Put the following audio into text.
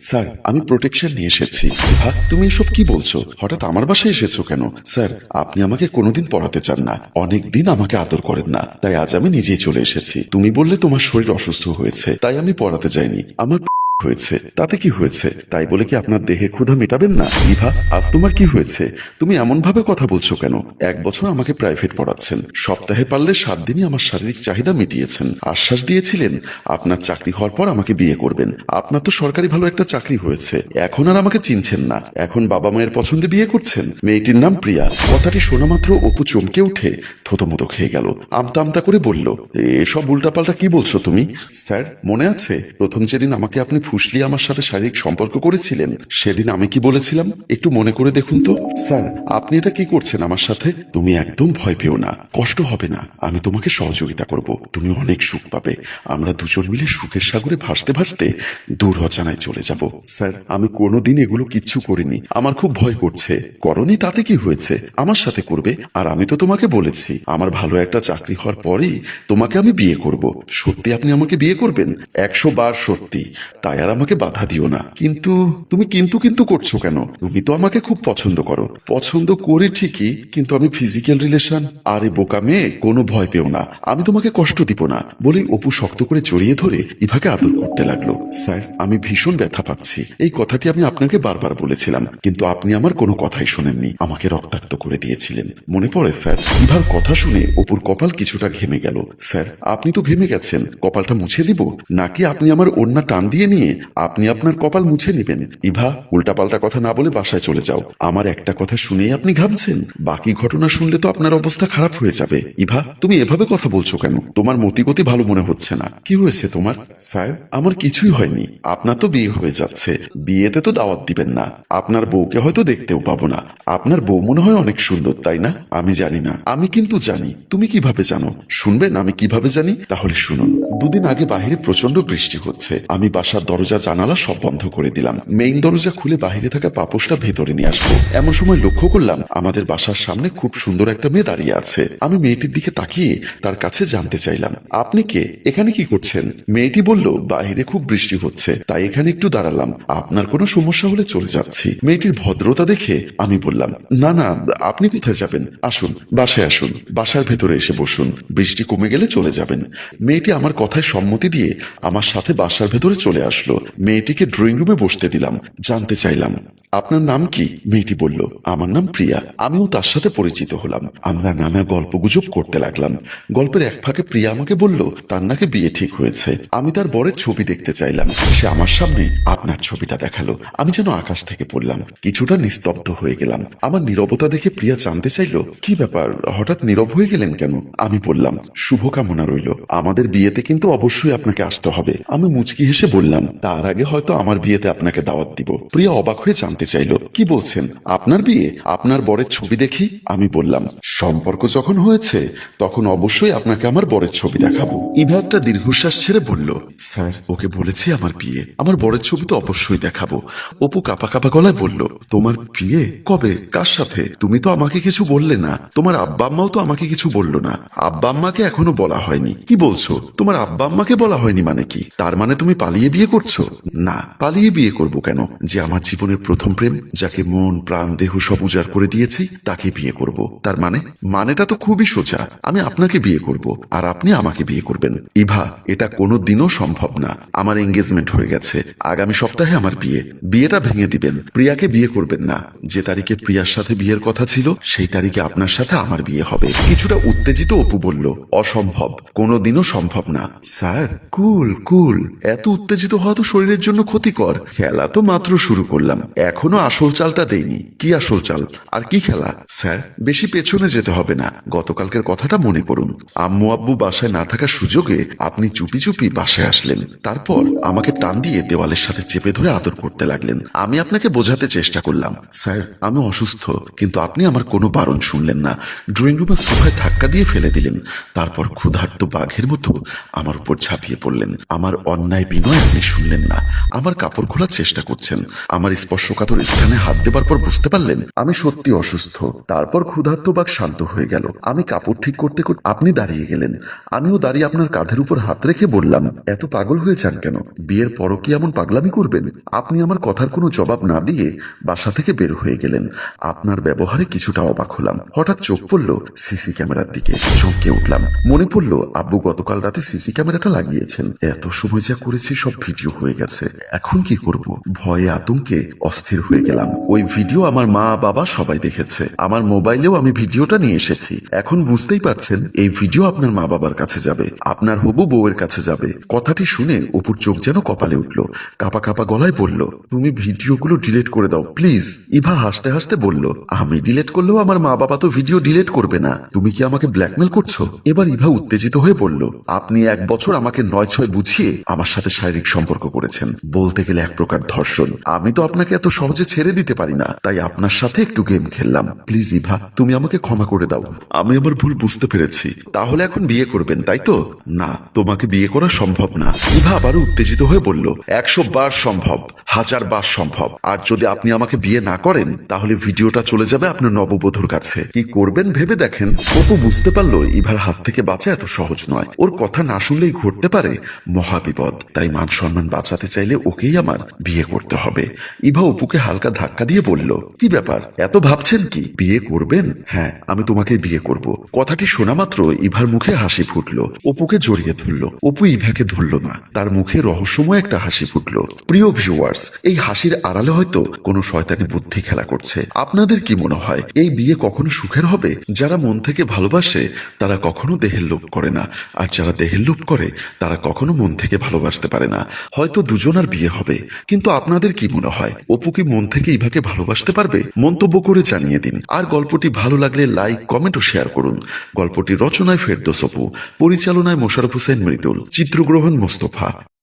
Sir, আমি protection নিয়ে এসেছি। বিভা, তুমি এসব কি বলছো? হঠাৎ আমার বাসায় এসেছো কেন? স্যার, আপনি আমাকে কোনোদিন পড়াতে চান না, অনেক দিন আমাকে আদর করেন না, তাই আজ আমি নিজেই চলে এসেছি। তুমি বললে তোমার শরীর অসুস্থ হয়েছে, তাই আমি পড়াতে যাইনি। আমার হয়েছে, তাতে কি হয়েছে? তাই বলে কি আপনার দেহের ক্ষুধা মেটাবেন না? বিভা, আজ তোমার কি হয়েছে? তুমি এমন ভাবে কথা বলছো কেন? 1 বছর আমাকে প্রাইভেট পড়াচ্ছেন, সপ্তাহে পারলে 7 দিনই আমার শারীরিক চাহিদা মিটিয়েছেন, আশ্বাস দিয়েছিলেন আপনার চাকরি হওয়ার পর আমাকে বিয়ে করবেন। আপনার তো সরকারি ভালো একটা চাকরি হয়েছে, এখন আর আমাকে চিনছেন না, এখন বাবা মায়ের পছন্দে বিয়ে করছেন। মেয়েটির নাম প্রিয়া। কথাটি শোনা মাত্র অপু চমকে উঠে থতমত খেয়ে গেল, আমতা আমতা করে বলল, এসব উল্টাপাল্টা কি বলছো তুমি? স্যার, মনে আছে প্রথম যেদিন আমাকে আপনি ফুসলিয়ে আমার সাথে শারীরিক সম্পর্ক করেছিলেন, সেদিন আমি কি বলেছিলাম একটু মনে করে দেখুন তো। স্যার, আপনি এটা কি করছেন আমার সাথে? তুমি একদম ভয় পেও না, কষ্ট হবে না, আমি তোমাকে সহযোগিতা করব, তুমি অনেক সুখ পাবে। আমরা দুজন মিলে সুখের সাগরে ভাসতে ভাসতে দূর অজানায় চলে যাব। স্যার, আমি কোনোদিন এগুলো কিচ্ছু করিনি, আমার খুব ভয় করছে। করনি তাতে কি হয়েছে, আমার সাথে করবে। আর আমি তো তোমাকে বলেছি আমার ভালো একটা চাকরি হওয়ার পরেই তোমাকে আমি বিয়ে করব। সত্যি আপনি আমাকে বিয়ে করবেন? 100 বার সত্যি। তাই আর আমাকে বাধা দিও না। কিন্তু তুমি কিন্তু কিন্তু করছো কেন? তুমি তো আমাকে খুব পছন্দ করো। পছন্দ করি ঠিকই, কিন্তু আমি ফিজিক্যাল রিলেশন। আরে বোকা মেয়ে, কোনো ভয় পেও না, আমি তোমাকে কষ্ট দিব না বলেই অপু শক্ত করে জড়িয়ে ধরে ইভাকে আদর করতে লাগলো। স্যার, আমি ভীষণ ব্যথা পাচ্ছি, এই কথাটি আমি আপনাকে বারবার বলেছিলাম, কিন্তু আপনি আমার কোনো কথাই শোনেননি, আমাকে রক্তাক্ত করে দিয়েছিলেন। মনে পড়ে স্যার? ইভার কথা শুনে অপুর কপাল কিছুটা ঘেমে গেল। স্যার, আপনি তো ঘেমে গেছেন, কপালটা মুছে দিব নাকি আপনি আমার ওড়না টান দিয়ে নিয়ে আপনি আপনার কপাল মুছে নেবেন? ইভা, উল্টাপাল্টা কথা না বলে বাসায় চলে যাও। আমার একটা কথা শুনেই আপনি ঘামছেন, বাকি ঘটনা শুনলে তো আপনার অবস্থা খারাপ হয়ে যাবে। ইভা, তুমি এভাবে কথা বলছো কেন? তোমার মতিগতি ভালো মনে হচ্ছে না। কি হয়েছে তোমার? স্যার, আমার কিছুই হয়নি। আপনার তো বিয়ে হয়ে যাচ্ছে, বিয়েতে তো দাওয়াত দিবেন না, আপনার বউকে হয়তো দেখতেও পাবো না। আপনার বউ মনে হয় অনেক সুন্দর, তাই না? আমি জানি না। আমি কিন্তু জানি। তুমি কিভাবে জানো? শুনবেন আমি কিভাবে জানি? তাহলে শুনুন। দুদিন আগে বাহিরে প্রচন্ড বৃষ্টি হচ্ছে, আমি বাসার দরজা জানালা সব বন্ধ করে দিলাম, মেইন দরজা খুলে বাহিরে থাকা পাপোশটা ভেতরে নিয়ে আসবো। এমন সময় লক্ষ্য করলাম আমাদের বাসার সামনে খুব সুন্দর একটা মেয়ে দাঁড়িয়ে আছে। আমি মেয়েটির দিকে তাকিয়ে তার কাছে জানতে চাইলাম, আপনি কে? এখানে কি করছেন? মেয়েটি বলল, বাহিরে খুব বৃষ্টি হচ্ছে, তাই এখানে একটু দাঁড়ালাম, আপনার কোনো সমস্যা হলে চলে যাচ্ছি। মেয়েটির ভদ্রতা দেখে আমি বললাম, না না, আপনি কোথায় যাবেন? আসুন বাসায় আসুন, বাসার ভেতরে এসে বসুন, বৃষ্টি কমে গেলে চলে যাবেন। মেয়েটি আমার কথায় সম্মতি দিয়ে আমার সাথে বাসার ভেতরে চলে আসলো। মেয়েটিকে ড্রয়িং রুমে বসতে দিলাম। জানতে চাইলাম, আপনার নাম কি? মেয়েটি বলল, আমার নাম প্রিয়া। আমিও তার সাথে পরিচিত হলাম, আমরা নানা গল্পগুজব করতে লাগলাম। গল্পের এক ফাঁকে প্রিয়া আমাকে বলল তার নাকি বিয়ে ঠিক হয়েছে। আমি তার বরের ছবি দেখতে চাইলাম, সে আমার সামনে আপনার ছবিটা দেখালো। আমি যেন আকাশ থেকে পড়লাম, কিছুটা নিস্তব্ধ হয়ে গেলাম। আমার নীরবতা দেখে প্রিয়া জানতে চাইলো, কি ব্যাপার, হঠাৎ নীরব হয়ে গেলেন কেন? আমি বললাম, শুভকামনা রইল, আমাদের বিয়েতে কিন্তু অবশ্যই আপনাকে আসতে হবে। আমি মুচকি হেসে বললাম, তার আগে হয়তো আমার বিয়েতে আপনাকে দাওয়াত দিব। প্রিয়া অবাক হয়ে জানতে চাইলো, কি বলছেন? আপনার বিয়ে? আপনার বরের ছবি দেখি। আমি বললাম, সম্পর্ক যখন হয়েছে তখন অবশ্যই আপনাকে আমার বরের ছবি দেখাবো। ইভা একটা দীর্ঘশ্বাস ছেড়ে বলল, স্যার, ওকে বলেছি আমার বিয়ে, আমার বরের ছবি তো অবশ্যই দেখাবো। অপু কাঁপা কাঁপা গলায় বলল, তোমার বিয়ে কবে, কার সাথে? তুমি তো আমাকে কিছু বললে না, তোমার আব্বা আম্মাও তো আমাকে কিছু বললো না। আব্বা আম্মাকে এখনো বলা হয়নি। কি বলছো? তোমার আব্বা আম্মাকে বলা হয়নি মানে কি? তার মানে তুমি পালিয়ে বিয়ে করছো? না, পালিয়ে বিয়ে করব কেন? যে আমার জীবনের প্রথম প্রেম, যাকে মন প্রাণ দেহ সব উজাড় করে দিয়েছি, তাকে বিয়ে করব। তার মানে? মানেটা তো খুবই সোজা, আমি আপনাকে বিয়ে করব আর আপনি আমাকে বিয়ে করবেন। ইভা, এটা কোনো দিনও সম্ভব না। আমার এঙ্গেজমেন্ট হয়ে গেছে, আগামী সপ্তাহে আমার বিয়ে। বিয়েটা ভেঙে দিবেন, প্রিয়াকে বিয়ে করবেন না। যে তারিখে প্রিয়ার সাথে বিয়ের কথা ছিল সেই তারিখে আপনার সাথে আমার বিয়ে হবে। কিছুটা উত্তেজিত অপু বলল, অসম্ভব, কোনোদিনও সম্ভব না। স্যার, কুল কুল, এত উত্তেজিত হওয়া তো শরীরের জন্য ক্ষতিকর। খেলা তো মাত্র শুরু করলাম, এখনো আসল চালটা দেইনি। কি আসল চাল? আর কি খেলা? স্যার, বেশি পেছনে যেতে হবে না, গতকালকের কথাটা মনে করুন। আম্মু আব্বু বাসায় না থাকার সুযোগে আপনি চুপি চুপি বাসায় আসলেন, তারপর আমাকে টান দিয়ে দেওয়ালের সাথে চেপে ধরে আদর করতে লাগলেন। আমি আপনাকে বোঝাতে চেষ্টা করলাম, স্যার আমি অসুস্থ, কিন্তু আপনি আমার কোনো বারণ শুনলেন না। ড্রয়িং রুমের সোফায় ধাক্কা দিয়ে ফেলে দিলেন, তারপর ক্ষুধার্ত বাঘের মতো আমার উপর ঝাঁপিয়ে পড়লেন। আমার অন্যায় বিনয় আপনি শুনলেন না, আমার কাপড় খোলার চেষ্টা করছেন। আমার স্পর্শকাতর স্থানে হাত দেবার পর বুঝতে পারলেন আমি সত্যি অসুস্থ। তারপর ক্ষুধার্ত বাঘ শান্ত হয়ে গেল। আমি কাপড় ঠিক করতে করতে আপনি দাঁড়িয়ে গেলেন। আমিও দাঁড়িয়ে আপনার কাঁধের উপর হাত রেখে বললাম, এত পাগল হয়ে যান কেন? বিয়ের পরও কি এমন পাগলামি করবেন? আপনি আমার কথার কোনো জবাব না দিয়ে বাসা থেকে বের হয়ে গেলেন। আপনার ব্যবহারে কিছুটা অবাক হলাম। হঠাৎ চোখ পড়ল সিসি ক্যামেরার দিকে, চমকে উঠলাম। মনে পড়ল আব্বু গতকাল রাতে সিসি ক্যামেরাটা লাগিয়েছেন। এত সময় যা করেছি সব ভিডিও হয়ে গেছে। এখন কি করব? ভয়ে আতঙ্কে অস্থির হয়ে গেলাম। ওই ভিডিও আমার মা বাবা সবাই দেখেছে। আমার মোবাইলেও আমি ভিডিওটা নিয়ে এসেছি। এখন বুঝতেই পারছেন এই ভিডিও আপনার মা বাবার কাছে যাবে, আপনার হবু বউয়ের কাছে যাবে। কথাটি শুনে অপুর চোখ যেন কপালে উঠল। কাপা কাপা গলায় বলল, তুমি ভিডিওগুলো ডিলিট করে দাও প্লিজ। ইভা হাসতে হাসতে বলল, আমি ডিলিট করলেও আমার মা বাবা তো ভিডিও ডিলিট করবে না। তুমি কি আমাকে ব্ল্যাকমেল করছো? এবার ইভা উত্তেজিত হয়ে বলল, আপনি 1 বছর আমাকে 9-6 বুঝিয়ে আমার সাথে শারীরিক সম্পর্ক করেছেন, বলতে গেলে এক প্রকার ধর্ষণ। আমি তো আপনাকে এত সহজে ছেড়ে দিতে পারি না, তাই আপনার সাথে একটু গেম খেললাম। প্লিজ ইভা, তুমি আমাকে ক্ষমা করে দাও। আমি আমার ভুল বুঝতে পেরেছি। তাহলে এখন বিয়ে করবেন তাই তো? না, তোমাকে বিয়ে করা সম্ভব না। ইভা আবারও উত্তেজিত হয়ে বলল, 100 বার সম্ভব, 1000 বার সম্ভব। আর যদি আপনি আমাকে বিয়ে না করেন তাহলে ভিডিওটা চলে যাবে আপনার নববধূর কাছে। কি করবেন ভেবে দেখেন। অপু বুঝতে পারলো ইভার হাত থেকে বাঁচা এত সহজ নয়। ওর কথা না শুনলেই ঘটতে পারে মহাবিপদ। তাই মান সম্মান বাঁচাতে চাইলে ওকেই আমার বিয়ে করতে হবে। ইভা অপুকে হালকা ধাক্কা দিয়ে বলল, কি ব্যাপার, এত ভাবছেন কি? বিয়ে করবেন? হ্যাঁ, আমি তোমাকে বিয়ে করব। কথাটি শোনা মাত্র ইভার মুখে হাসি ফুটলো। অপুকে জড়িয়ে ধরল। অপু ইভাকে ধরল না, তার মুখে রহস্যময় একটা হাসি ফুটলো। প্রিয় ভিউয়ার্স, এই হাসির আড়ালে হয়তো কোনো শয়তানি বুদ্ধি খেলা করছে। আপনাদের কি মনে হয় এই বিয়ে কখনো সুখের হবে? যারা মন থেকে ভালোবাসে তারা কখনো দেহের লোভ করে না, আর যারা দেহের লোভ করে তারা কখনো মন থেকে ভালোবাসতে পারে না। হয়তো দুজনার বিয়ে হবে, কিন্তু আপনাদের কি মনে হয় অপু কি মন থেকে ইভাকে ভালোবাসতে পারবে? মন্তব্য করে জানিয়ে দিন। আর গল্পটি ভালো লাগলে লাইক, কমেন্ট ও শেয়ার করুন। গল্পটি রচনায় ফেরদৌস অপু, পরিচালনায় মোশাররফ হোসেন মৃদুল, চিত্রগ্রহণ মোস্তফা।